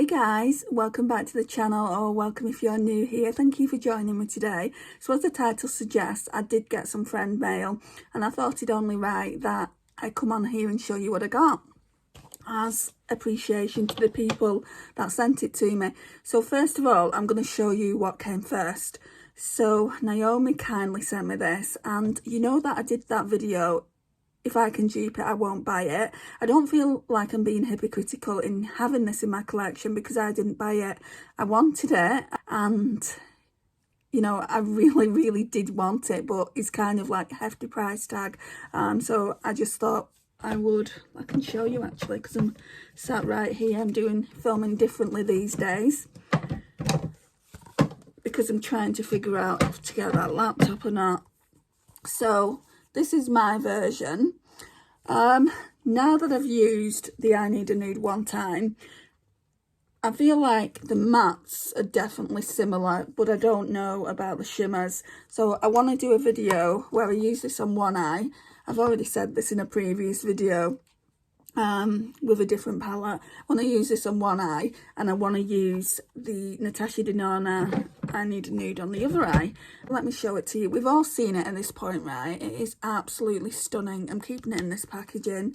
Hey guys, welcome back to the channel, or welcome if you're new here. Thank you for joining me today. So as the title suggests, I did get some friend mail and I thought it only right that I come on here and show you what I got as appreciation to the people that sent it to me. So first of all, I'm going to show you what came first. So Naomi kindly sent me this, and you know that I did that video, if I can dupe it, I won't buy it. I don't feel like I'm being hypocritical in having this in my collection because I didn't buy it. I wanted it, and you know, I really did want it, but it's kind of like a hefty price tag. So I just thought I can show you actually, because I'm sat right here. I'm filming differently these days because I'm trying to figure out if to get that laptop or not. So this is my version. Now that I've used the I Need a Nude one time, I feel like the mattes are definitely similar, but I don't know about the shimmers. So I want to do a video where I use this on one eye. I've already said this in a previous video with a different palette. I want to use this on one eye, and I want to use the Natasha Denona I Need a Nude on the other eye. Let me show it to you. We've all seen it at this point, right? It is absolutely stunning. I'm keeping it in this packaging.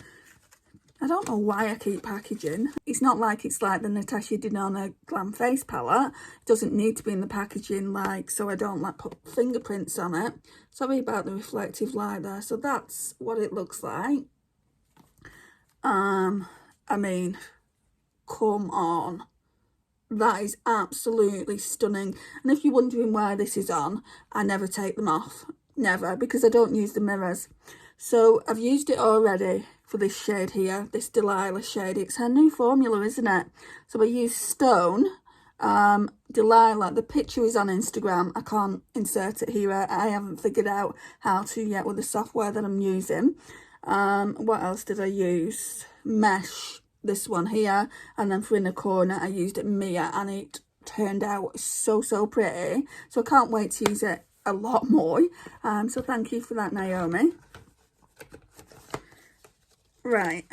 I don't know why I keep packaging. It's not like it's like the Natasha Denona Glam Face palette. It doesn't need to be in the packaging, like, so I don't like put fingerprints on it. Sorry about the reflective light there. So that's what it looks like. I mean, come on. That is absolutely stunning. And if you're wondering why this is on, I never take them off. Never, because I don't use the mirrors. So I've used it already for this shade here, this Delilah shade. It's her new formula, isn't it? So I used Stone, Delilah. The picture is on Instagram. I can't insert it here. I haven't figured out how to yet with the software that I'm using. What else did I use? Mesh, this one here. And then for Inner Corner, I used Mia, and it turned out so pretty. So I can't wait to use it a lot more. So thank you for that, Naomi. Right,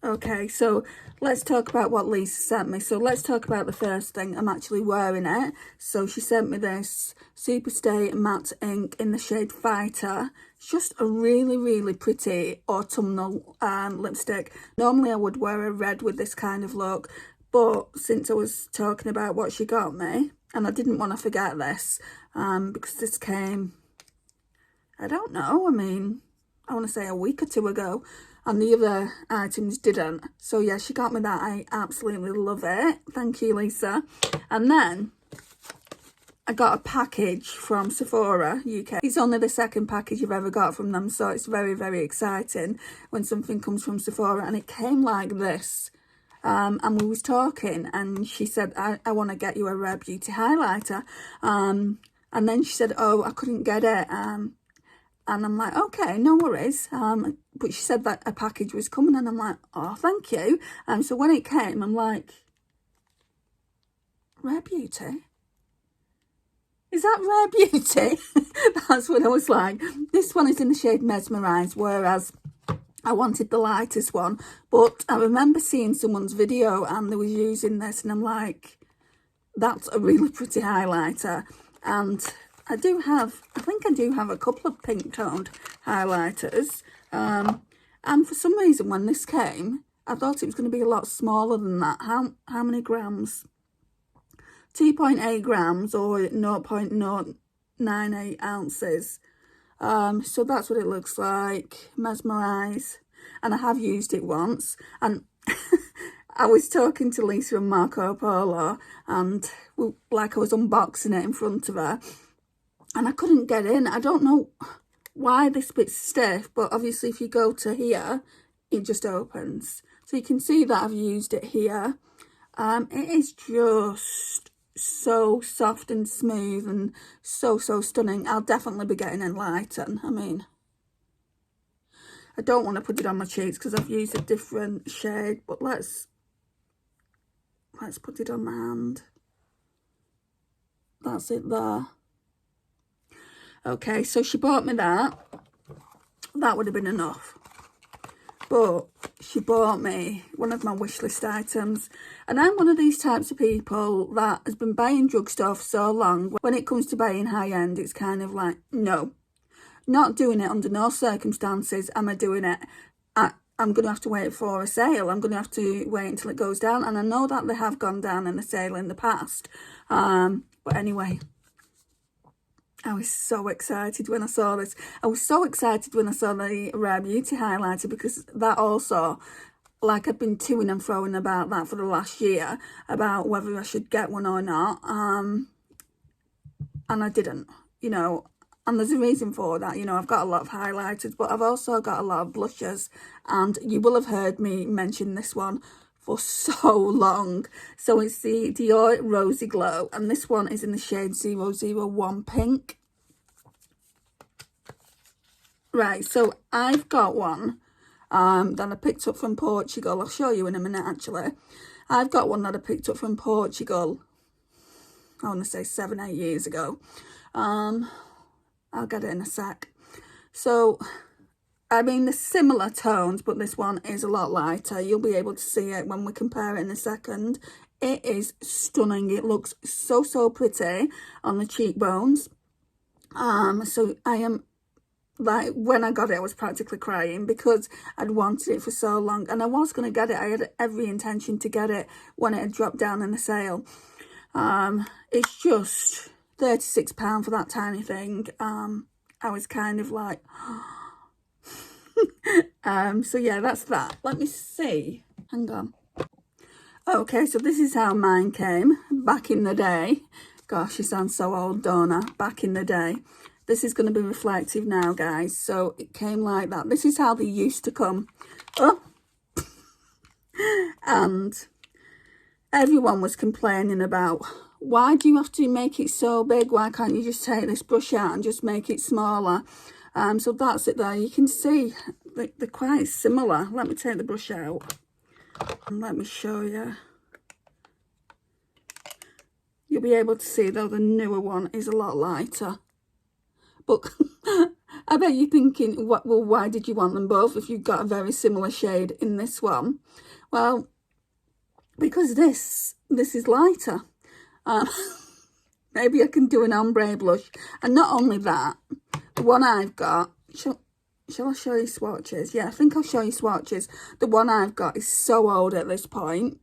okay, so let's talk about what Lisa sent me. So let's talk about the first thing. I'm actually wearing it. So she sent me this Superstay matte ink in the shade Fighter. It's just a really pretty autumnal lipstick. Normally I would wear a red with this kind of look, but since I was talking about what she got me, and I didn't want to forget this, because this came, I don't know, I mean, I want to say a week or two ago, and the other items didn't. So yeah, she got me that. I absolutely love it. Thank you, Lisa. And then I got a package from Sephora UK. It's only the second package I've ever got from them, so it's very exciting when something comes from Sephora. And it came like this. And we was talking, and she said, I want to get you a Rare Beauty highlighter. And then she said, oh, I couldn't get it. And I'm like, okay, no worries. But she said that a package was coming, and I'm like, oh, thank you. So when it came, I'm like, Rare Beauty? Is that Rare Beauty? That's what I was like. This one is in the shade Mesmerise, whereas I wanted the lightest one. But I remember seeing someone's video and they were using this, and I'm like, that's a really pretty highlighter. And I think I do have a couple of pink toned highlighters. And for some reason when this came, I thought it was going to be a lot smaller than that. How many grams? 2.8 grams or 0.098 ounces. So that's what it looks like. Mesmerise. And I have used it once. And I was talking to Lisa and Marco Polo, and like I was unboxing it in front of her. And I couldn't get in. I don't know why this bit's stiff, but obviously if you go to here, it just opens. So you can see that I've used it here. It is just so soft and smooth and so stunning. I'll definitely be getting Enlighten. I mean, I don't want to put it on my cheeks because I've used a different shade, but let's put it on my hand. That's it there. Okay, so she bought me that. That would have been enough. but she bought me one of my wishlist items. And I'm one of these types of people that has been buying drugstore for so long. When it comes to buying high-end, it's kind of like, no, not doing it under no circumstances am I doing it. I'm going to have to wait for a sale. I'm going to have to wait until it goes down. And I know that they have gone down in a sale in the past. But anyway, I was so excited when I saw this. I was so excited when I saw the Rare Beauty highlighter, because that also, like, I've been toing and froing about that for the last year, about whether I should get one or not. And I didn't, you know. And there's a reason for that. You know, I've got a lot of highlighters, but I've also got a lot of blushes. And you will have heard me mention this one for so long. So it's the Dior Rosy Glow. And this one is in the shade 001 Pink. Right, so I've got one that I picked up from Portugal. I'll show you in a minute, actually. I've got one that I picked up from Portugal, I want to say 7-8 years ago. I'll get it in a sec. So, I mean, they're similar tones, but this one is a lot lighter. You'll be able to see it when we compare it in a second. It is stunning. It looks so, so pretty on the cheekbones. So I am, like, when I got it, I was practically crying because I'd wanted it for so long. And I was going to get it. I had every intention to get it when it had dropped down in the sale. It's just £36 for that tiny thing. I was kind of like, so yeah, that's that. Let me see. Hang on. Okay, so this is how mine came back in the day. Gosh, you sound so old, don't I? Back in the day. This is going to be reflective now, guys. So it came like that. This is how they used to come. Oh. And everyone was complaining about, why do you have to make it so big? Why can't you just take this brush out and just make it smaller? So that's it there. You can see they're quite similar. Let me take the brush out and let me show you. You'll be able to see, though, the newer one is a lot lighter. But I bet you're thinking, well, why did you want them both if you've got a very similar shade in this one? Well, because this is lighter. Maybe I can do an ombre blush. And not only that, the one I've got, shall I show you swatches? Yeah, I think I'll show you swatches. The one I've got is so old at this point.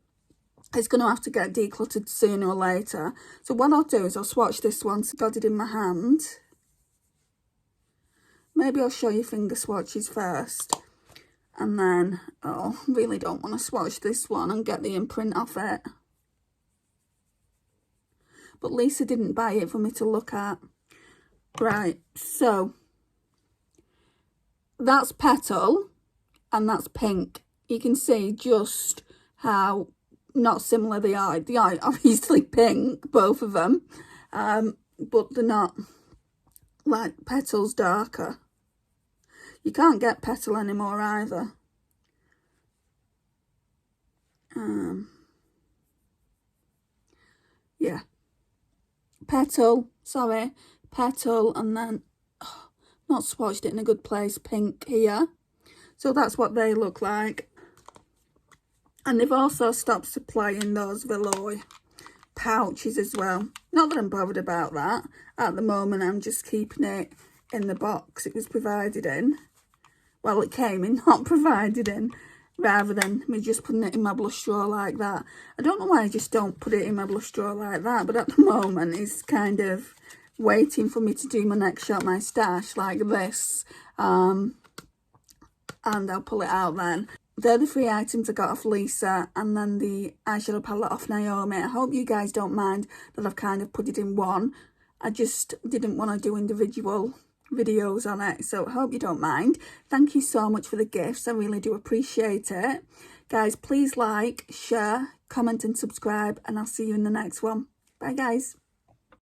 It's going to have to get decluttered sooner or later. So what I'll do is I'll swatch this one. So I've got it in my hand. Maybe I'll show you finger swatches first. And then, oh, really don't want to swatch this one and get the imprint off it. But Lisa didn't buy it for me to look at. Right, so that's Petal and that's Pink. You can see just how not similar they are. They are obviously pink, both of them, but they're not. Like, Petal's darker. You can't get Petal anymore either. Yeah. Petal, and then, not swatched it in a good place, Pink here. So that's what they look like. And they've also stopped supplying those velour pouches as well. Not that I'm bothered about that. At the moment, I'm just keeping it in the box it was provided in. Well, it came in, not provided in, rather than me just putting it in my blush drawer like that. I don't know why I just don't put it in my blush drawer like that, but at the moment, it's kind of waiting for me to do my next shot, my stash, like this. And I'll pull it out then. They're the 3 items I got off Lisa, and then the eyeshadow palette off Naomi. I hope you guys don't mind that I've kind of put it in one. I just didn't want to do individual videos on it, so I hope you don't mind. Thank you so much for the gifts. I really do appreciate it. Guys, please like, share, comment and subscribe, and I'll see you in the next one. Bye, guys.